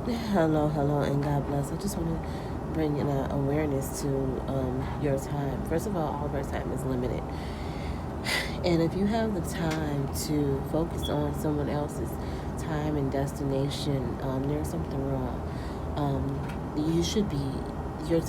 Hello, and God bless. I just want to bring in awareness to your time. First of all of our time is limited. And if you have the time to focus on someone else's time and destination, there's something wrong. You should be, your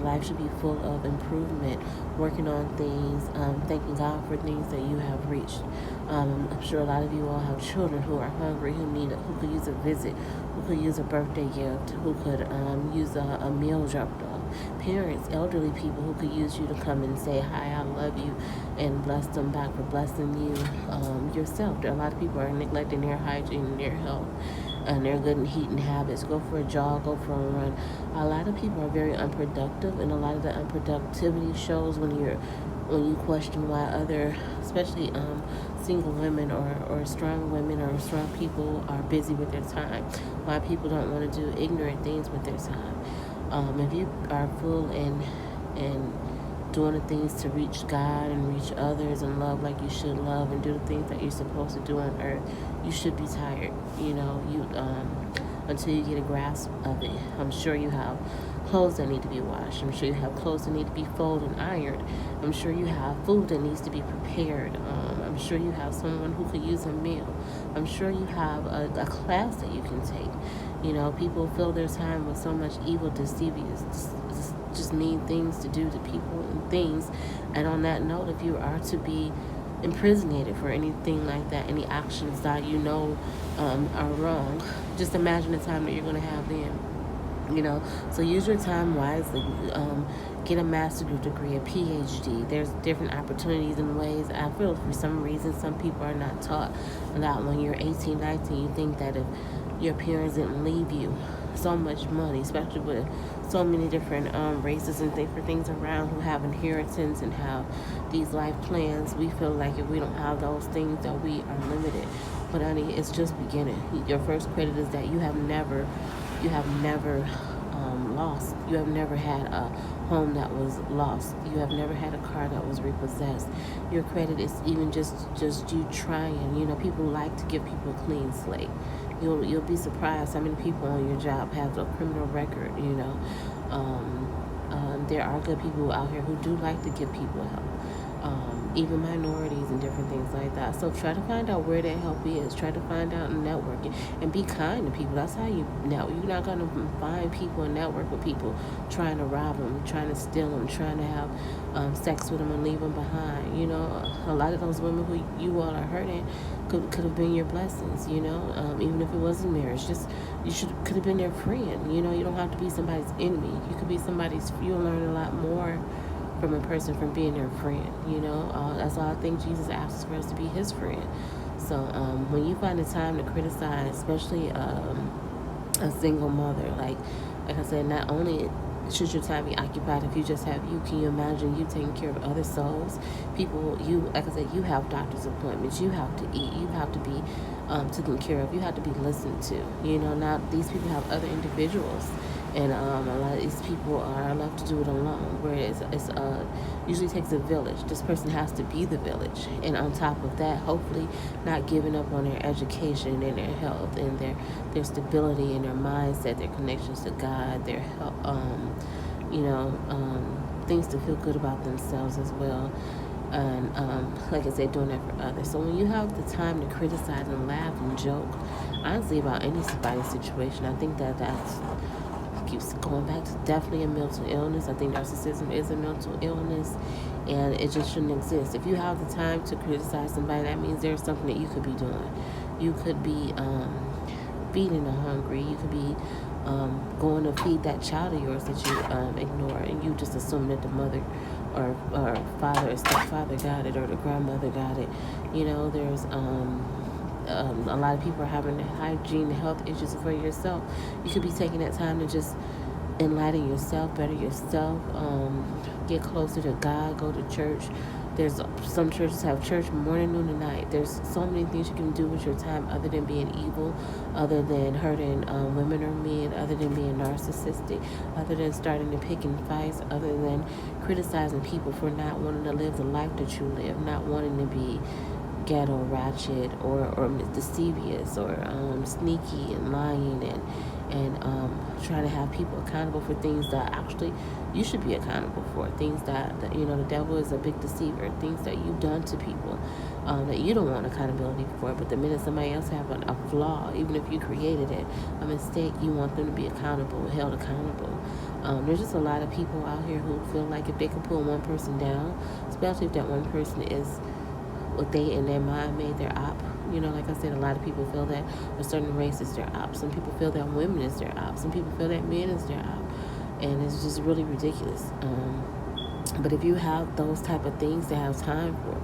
life should be full of improvement, working on things, thanking God for things that you have reached. I'm sure a lot of you all have children who are hungry, who could use a visit, who could use a birthday gift, who could use a meal dropped off. Parents, elderly people who could use you to come and say hi, I love you, and bless them back for blessing you yourself. There are a lot of people are neglecting their hygiene and their health and their good and eating habits. Go for a jog, go for a run. A lot of people are very unproductive, and a lot of the unproductivity shows when you question why other, especially single women or strong women or strong people are busy with their time. Why people don't want to do ignorant things with their time. If you are full and doing the things to reach God and reach others and love like you should love and do the things that you're supposed to do on earth, you should be tired. Until you get a grasp of it. I'm sure you have clothes that need to be washed. I'm sure you have clothes that need to be folded and ironed. I'm sure you have food that needs to be prepared. I'm sure you have someone who could use a meal. I'm sure you have a class that you can take. People fill their time with so much evil, deceivious, just mean things to do to people and things. And on that note, if you are to be imprisoned for anything like that, any actions that are wrong, just imagine the time that you're going to have then. So use your time wisely. Get a master's degree, a PhD. There's different opportunities and ways. I feel for some reason some people are not taught that when you're 18, 19, you think that if your parents didn't leave you so much money, especially with so many different races and different things around who have inheritance and have these life plans, we feel like if we don't have those things that we are limited. But honey, it's just beginning. Your first credit is that you have never lost. You have never had a home that was lost. You have never had a car that was repossessed. Your credit is even just you trying. People like to give people a clean slate. You'll be surprised how many people on your job have a criminal record. There are good people out here who do like to give people help. Even minorities and different things like that. So try to find out where that help is. Try to find out and network it. And be kind to people. That's how you network. You're not going to find people and network with people trying to rob them, trying to steal them, trying to have sex with them and leave them behind. A lot of those women who you all are hurting could have been your blessings, even if it wasn't marriage. Could have been their friend. You don't have to be somebody's enemy. You could be somebody's, you'll learn a lot more from a person from being their friend. That's why I think Jesus asks for us to be his friend. So when you find the time to criticize, especially a single mother, like I said, not only should your time be occupied if you just have you, can you imagine you taking care of other souls? People, like I said, you have doctor's appointments, you have to eat, you have to be taken care of, you have to be listened to. Now these people have other individuals, and a lot of these people are left to do it alone, where it's usually takes a village. This person has to be the village, and on top of that, hopefully not giving up on their education and their health and their stability and their mindset, their connections to God, their health, things to feel good about themselves as well. And like I said, doing that for others. So when you have the time to criticize and laugh and joke, honestly, about anybody's situation, I think that's keeps going back to definitely a mental illness. I think narcissism is a mental illness, and it just shouldn't exist. If you have the time to criticize somebody, that means there's something that you could be doing. You could be feeding the hungry. You could be going to feed that child of yours that you ignore, and you just assume that the mother or father or stepfather got it, or the grandmother got it. There's a lot of people are having hygiene and health issues for yourself. You could be taking that time to just enlighten yourself, better yourself, get closer to God, go to church. There's some churches have church morning, noon, and night. There's so many things you can do with your time other than being evil, other than hurting women or men, other than being narcissistic, other than starting to pick and fight, other than criticizing people for not wanting to live the life that you live, not wanting to be ghetto, ratchet, or mischievous, or sneaky and lying and try to have people accountable for things that actually you should be accountable for. Things that the devil is a big deceiver. Things that you've done to people that you don't want accountability for. But the minute somebody else have a flaw, even if you created it, a mistake, you want them to be accountable, held accountable. There's just a lot of people out here who feel like if they can pull one person down, especially if that one person is what they in their mind made their op. Like I said, a lot of people feel that a certain race is their op. Some people feel that women is their op. Some people feel that men is their op. And it's just really ridiculous. But if you have those type of things to have time for,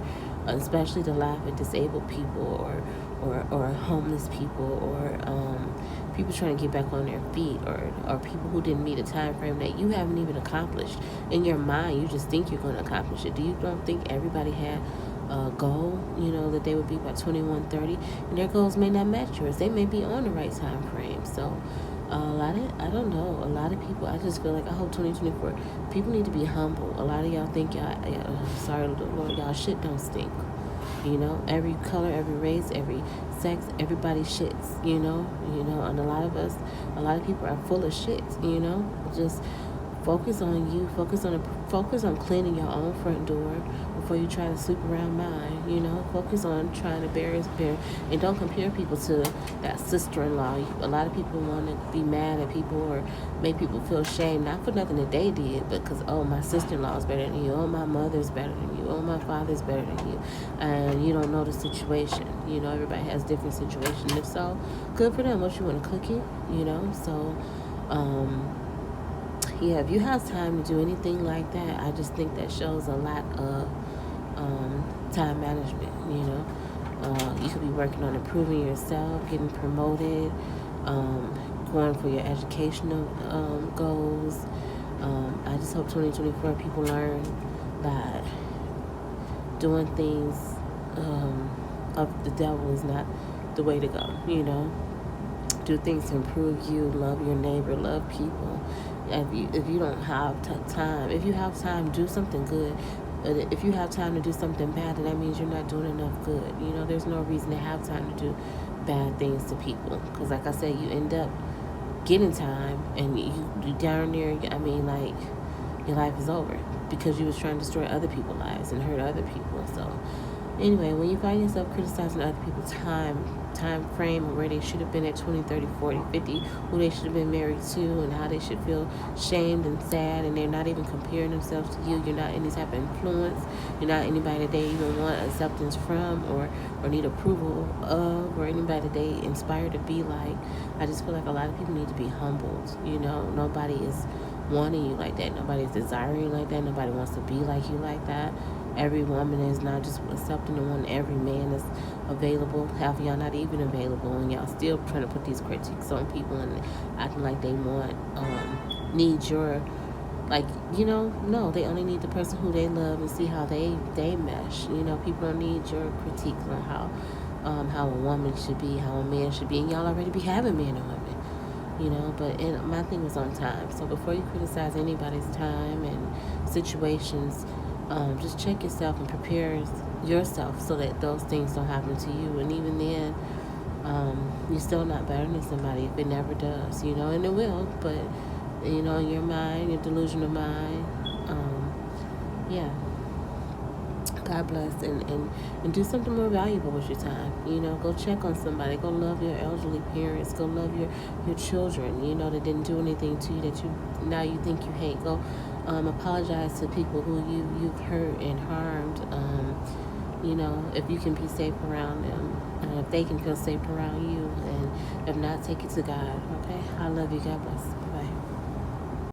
especially to laugh at disabled people or homeless people or people trying to get back on their feet or people who didn't meet a time frame that you haven't even accomplished. In your mind, you just think you're going to accomplish it. Don't think everybody had a goal, that they would be by 21, 30, and their goals may not match yours. They may be on the right time frame. So a lot of people, I just feel like, I hope 2024, people need to be humble. A lot of y'all think sorry Lord, y'all shit don't stink. Every color, every race, every sex, everybody shits, and a lot of people are full of shit, just focus on you, focus on cleaning your own front door before you try to sweep around mine, focus on trying to bear, and don't compare people to that sister-in-law. A lot of people want to be mad at people or make people feel shame, not for nothing that they did, but because, oh, my sister-in-law is better than you, oh, my mother's better than you, oh, my father's better than you, and you don't know the situation. Everybody has different situations. If so, good for them. What you want to cook it, so yeah, if you have time to do anything like that, I just think that shows a lot of time management. You could be working on improving yourself, getting promoted, going for your educational goals. I just hope 2024 people learn that doing things of the devil is not the way to go. Do things to improve you, love your neighbor, love people. If you don't have time, if you have time, do something good. But if you have time to do something bad, then that means you're not doing enough good. There's no reason to have time to do bad things to people. Because like I said, you end up getting time and you down there, your life is over. Because you was trying to destroy other people's lives and hurt other people. So anyway, when you find yourself criticizing other people's time frame, where they should have been at 20, 30, 40, 50, who they should have been married to, and how they should feel shamed and sad, and they're not even comparing themselves to you. You're not any type of influence. You're not anybody that they even want acceptance from or need approval of, or anybody that they inspire to be like. I just feel like a lot of people need to be humbled. Nobody is wanting you like that. Nobody is desiring you like that. Nobody wants to be like you like that. Every woman is not just accepting the one. Every man is available. Half of y'all not even available, and y'all still trying to put these critiques on people and acting like they need your, no, they only need the person who they love and see how they mesh. People don't need your critiques on how a woman should be, how a man should be, and y'all already be having men and women. But my thing was on time. So before you criticize anybody's time and situations, just check yourself and prepare yourself so that those things don't happen to you. And even then, you're still not better than somebody if it never does, and it will. But, in your mind, your delusional mind, yeah. God bless, and do something more valuable with your time. Go check on somebody. Go love your elderly parents. Go love your children, that didn't do anything to you that now you think you hate. Go apologize to people who you've hurt and harmed. If you can be safe around them, if they can feel safe around you, and if not, take it to God. Okay, I love you. God bless.